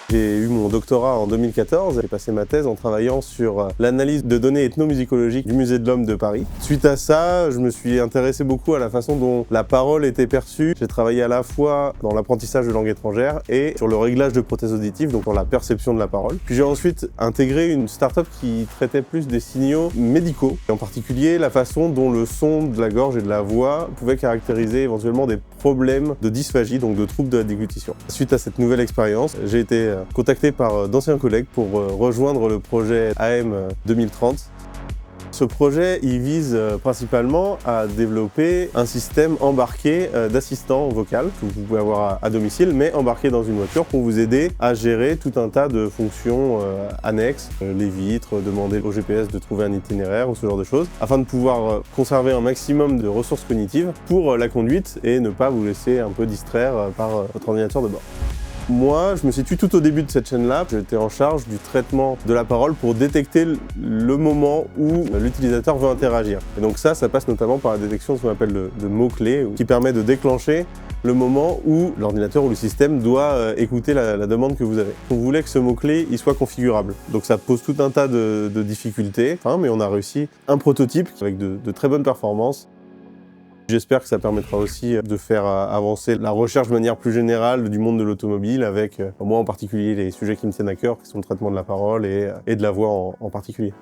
J'ai eu mon doctorat en 2014, j'ai passé ma thèse en travaillant sur l'analyse de données ethnomusicologiques du Musée de l'Homme de Paris. Suite à ça, je me suis intéressé beaucoup à la façon dont la parole était perçue. J'ai travaillé à la fois dans l'apprentissage de langue étrangère et sur le réglage de prothèses auditives, donc dans la perception de la parole. Puis j'ai ensuite intégré une start-up qui traitait plus des signaux médicaux, et en particulier la façon dont le son de la gorge et de la voix pouvait caractériser éventuellement des problèmes de dysphagie, donc de troubles de la déglutition. Suite à cette nouvelle expérience, j'ai été contacté par d'anciens collègues pour rejoindre le projet AM 2030. Ce projet, il vise principalement à développer un système embarqué d'assistant vocal que vous pouvez avoir à domicile, mais embarqué dans une voiture pour vous aider à gérer tout un tas de fonctions annexes, les vitres, demander au GPS de trouver un itinéraire ou ce genre de choses, afin de pouvoir conserver un maximum de ressources cognitives pour la conduite et ne pas vous laisser un peu distraire par votre ordinateur de bord. Moi, je me situe tout au début de cette chaîne-là. J'étais en charge du traitement de la parole pour détecter le moment où l'utilisateur veut interagir. Et donc ça passe notamment par la détection de ce qu'on appelle de mots-clés, qui permet de déclencher le moment où l'ordinateur ou le système doit écouter la demande que vous avez. On voulait que ce mot-clé il soit configurable. Donc ça pose tout un tas de difficultés, mais on a réussi un prototype avec de très bonnes performances. J'espère que ça permettra aussi de faire avancer la recherche de manière plus générale du monde de l'automobile avec, moi en particulier, les sujets qui me tiennent à cœur, qui sont le traitement de la parole et de la voix en particulier.